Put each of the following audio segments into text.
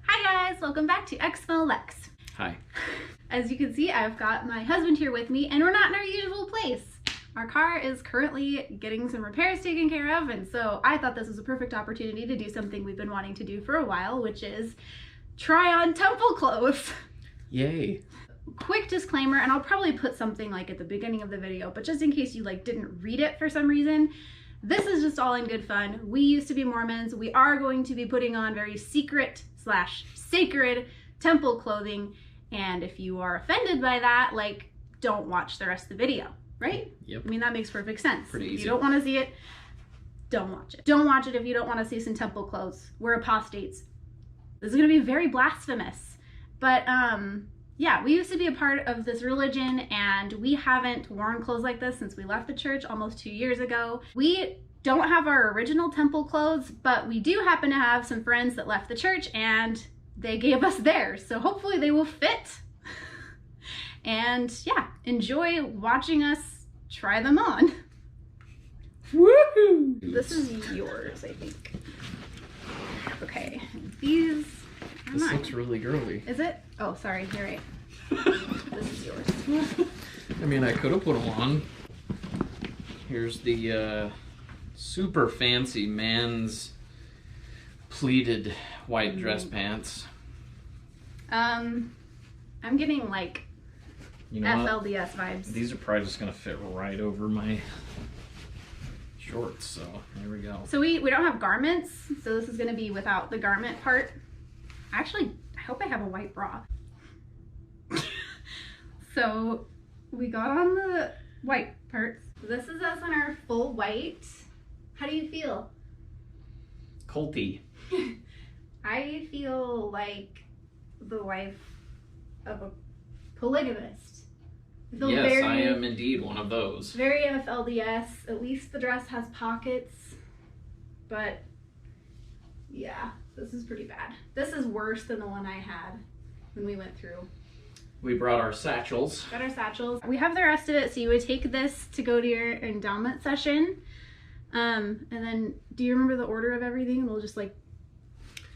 Hi guys, welcome back to Expo Lex. Hi. As you can see, I've got my husband here with me and we're not in our usual place. Our car is currently getting some repairs taken care of, and so I thought this was a perfect opportunity to do something we've been wanting to do for a while, which is try on temple clothes. Yay. Quick disclaimer, and I'll probably put something like at the beginning of the video, but just in case you didn't read it for some reason, this is just all in good fun. We used to be Mormons. We are going to be putting on very secret/sacred temple clothing, and if you are offended by that, don't watch the rest of the video, right? Yep. I mean, that makes perfect sense. Pretty easy. If you don't want to see it, don't watch it. Don't watch it if you don't want to see some temple clothes. We're apostates. This is going to be very blasphemous, but yeah, we used to be a part of this religion and we haven't worn clothes like this since we left the church almost 2 years ago. We don't have our original temple clothes, but we do happen to have some friends that left the church and they gave us theirs. So hopefully they will fit. And yeah, enjoy watching us try them on. Woohoo! This is yours, I think. Okay, these are This mine. looks really girly. Is it? Oh, sorry, you're right. This is yours. I mean, I could have put them on. Here's the super fancy man's pleated white dress pants. I'm getting You know what? FLDS vibes. These are probably just gonna fit right over my shorts, so there we go. So we don't have garments, so this is gonna be without the garment part. Actually, I hope I have a white bra. So we got on the white parts. This is us in our full white. How do you feel? Culty. I feel like the wife of a polygamist. I feel Yes, I am indeed one of those. very FLDS. At least the dress has pockets. But yeah, this is pretty bad. This is worse than the one I had when we went through. We brought our satchels. Got our satchels. We have the rest of it, so you would take this to go to your endowment session. And then, do you remember the order of everything? We'll just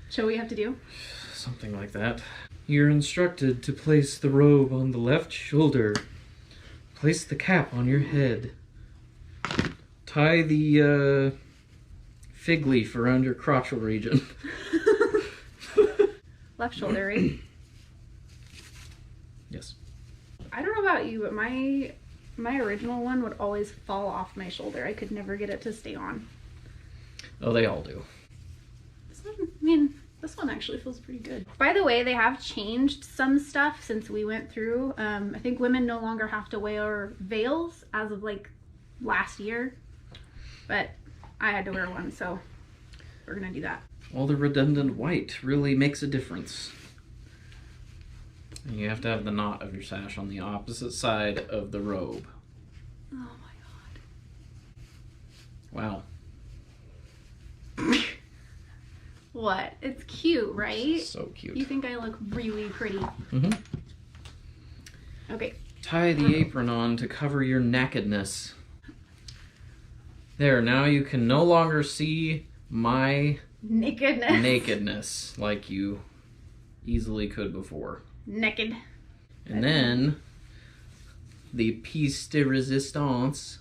show what you have to do. Something like that. You're instructed to place the robe on the left shoulder. Place the cap on your head. Tie the fig leaf around your crotchal region. Left shoulder, right? Yes. I don't know about you, but my original one would always fall off my shoulder. I could never get it to stay on. Oh, they all do. This one actually feels pretty good. By the way, they have changed some stuff since we went through. I think women no longer have to wear veils as of last year, but I had to wear one, so we're gonna do that. All the redundant white really makes a difference. And you have to have the knot of your sash on the opposite side of the robe. Oh my Wow. god. What? It's cute, right? So cute. You think I look really pretty. Mm-hmm. Okay. Tie the apron on to cover your nakedness. There, now you can no longer see my nakedness like you easily could before. Naked. And then the piece de resistance.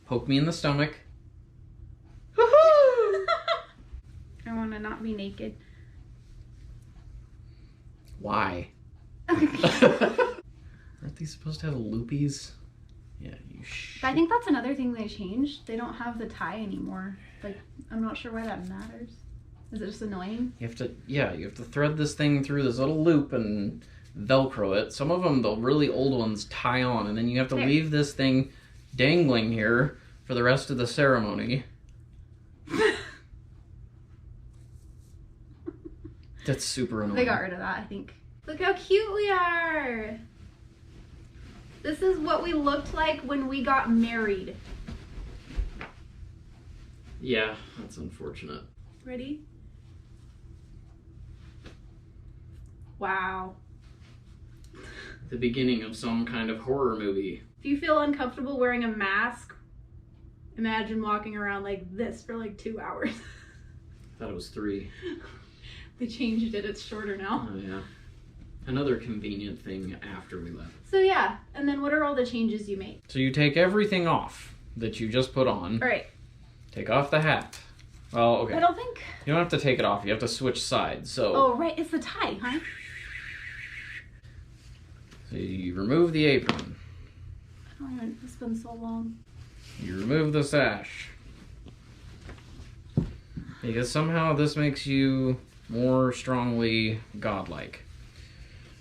Poke me in the stomach. I want to not be naked. Why? Aren't these supposed to have loopies? Yeah, you I think that's another thing they changed. They don't have the tie anymore. I'm not sure why that matters. Is it just annoying? You have to thread this thing through this little loop and Velcro it. Some of them, the really old ones, tie on, and then you have to leave this thing dangling here for the rest of the ceremony. That's super annoying. They got rid of that, I think. Look how cute we are! This is what we looked like when we got married. Yeah, that's unfortunate. Ready? Wow. The beginning of some kind of horror movie. If you feel uncomfortable wearing a mask, imagine walking around like this for 2 hours. I thought it was 3. They changed it. It's shorter now. Oh, yeah. Another convenient thing after we left. So yeah, and then what are all the changes you made? So you take everything off that you just put on. All right. Take off the hat. Well, okay. I don't think... You don't have to take it off. You have to switch sides. So. Oh, right. It's the tie, huh? So you remove the apron. I don't even... It's been so long. You remove the sash. Because somehow this makes you more strongly godlike.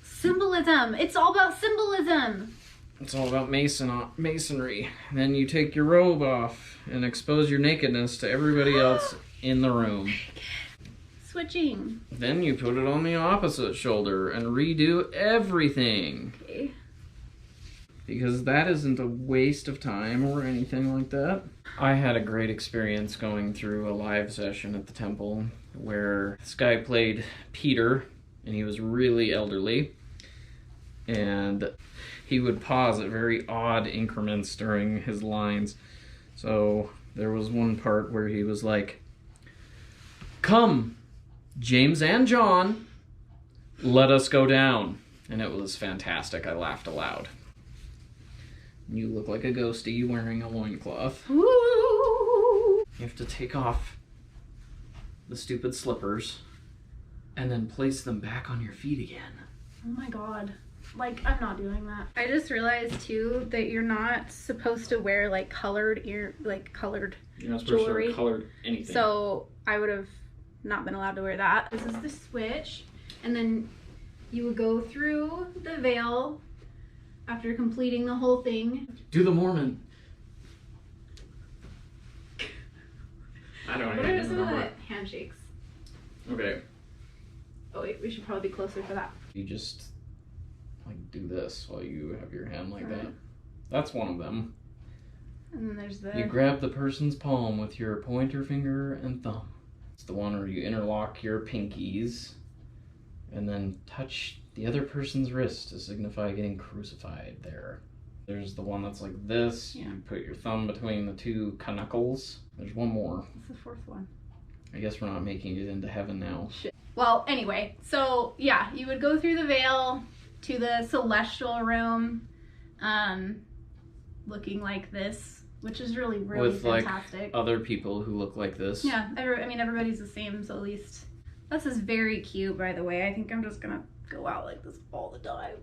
Symbolism. It's all about symbolism. It's all about masonry. Then you take your robe off and expose your nakedness to everybody else in the room. Switching. Then you put it on the opposite shoulder and redo everything. Okay. Because that isn't a waste of time or anything like that. I had a great experience going through a live session at the temple where this guy played Peter, and he was really elderly. And he would pause at very odd increments during his lines. So there was one part where he was like, "Come, James and John, let us go down." And it was fantastic. I laughed aloud. You look like a ghostie wearing a loincloth. Ooh. You have to take off the stupid slippers and then place them back on your feet again. Oh my god. Like, I'm not doing that. I just realized too that you're not supposed to wear like colored You're not supposed jewelry. to color anything. So I would have not been allowed to wear that. This is the switch, and then you would go through the veil after completing the whole thing. Do the Mormon. I don't What even are some of remember. the handshakes? Okay. Oh wait, we should probably be closer for that. You just like do this while you have your hand like Right. that. That's one of them. And then there's the... You grab the person's palm with your pointer finger and thumb. It's the one where you interlock your pinkies and then touch the other person's wrist to signify getting crucified there. There's the one that's like this. Yeah. You put your thumb between the two knuckles. There's one more. What's the fourth one? I guess we're not making it into heaven now. Shit. Well, anyway, so yeah, you would go through the veil to the celestial room, looking like this, which is really With fantastic. like other people who look like this. Yeah, I mean everybody's the same, so at least this is very cute. By the way, I think I'm just gonna go out like this all the time.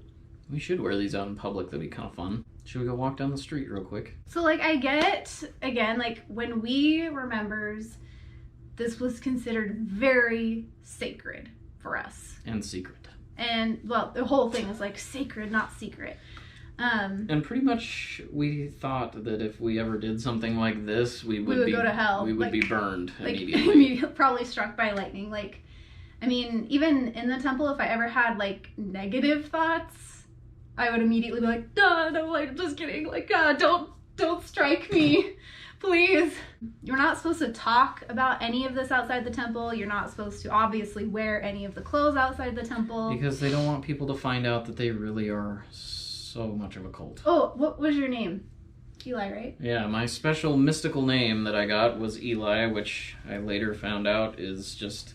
We should wear these out in public. That'd be kind of fun. Should we go walk down the street real quick? So like I get again, like when we were members, this was considered very sacred for us. And secret. And well, the whole thing is like sacred, not secret. And pretty much we thought that if we ever did something like this, we would go to hell. We would Like- be burned Like immediately. probably struck by lightning. Like, I mean, even in the temple, if I ever had like negative thoughts, I would immediately be like, "Duh, no, like just kidding. Like, don't strike me, please." You're not supposed to talk about any of this outside the temple. You're not supposed to obviously wear any of the clothes outside the temple. Because they don't want people to find out that they really are so much of a cult. Oh, what was your name? Eli, right? Yeah, my special mystical name that I got was Eli, which I later found out is just...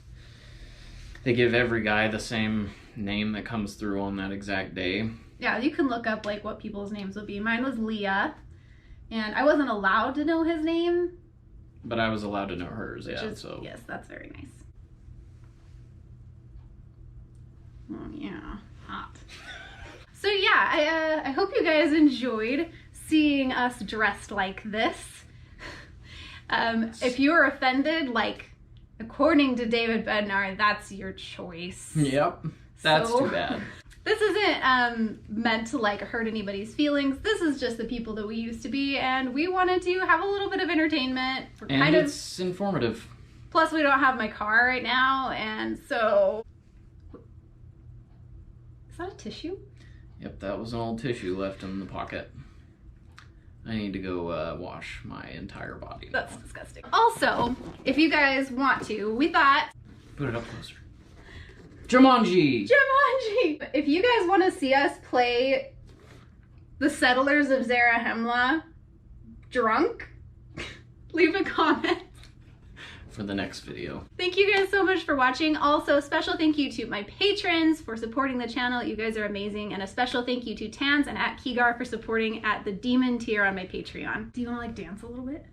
They give every guy the same name that comes through on that exact day. Yeah, you can look up like what people's names would be. Mine was Leah, and I wasn't allowed to know his name. But I was allowed to know hers, Which yeah, is, so... yes, that's very nice. Oh yeah, hot. So yeah, I hope you guys enjoyed seeing us dressed like this. If you're offended, like according to David Bednar, that's your choice. Yep, that's So- too bad. This isn't meant to like hurt anybody's feelings. This is just the people that we used to be, and we wanted to have a little bit of entertainment. We're And kind of it's informative. plus we don't have my car right now, and so is that a tissue? Yep, that was an old tissue left in the pocket. I need to go wash my entire body now. That's disgusting. Also, if you guys want to, we thought Put it up closer. Jumanji! Jumanji! If you guys want to see us play the Settlers of Zarahemla drunk, leave a comment. for the next video. Thank you guys so much for watching. Also, special thank you to my patrons for supporting the channel. You guys are amazing. And a special thank you to Tans and at Keegar for supporting at the Demon tier on my Patreon. Do you want to like dance a little bit?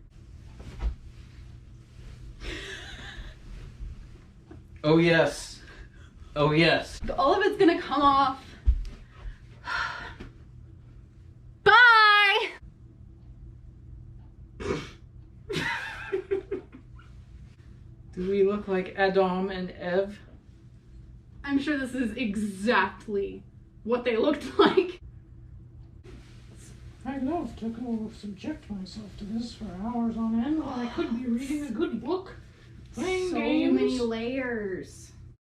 Oh yes. Oh yes. All of it's gonna come off. Bye! Do we look like Adam and Eve? I'm sure this is exactly what they looked like. I love to go subject myself to this for hours on end when I could be reading a good book, playing So games. many layers.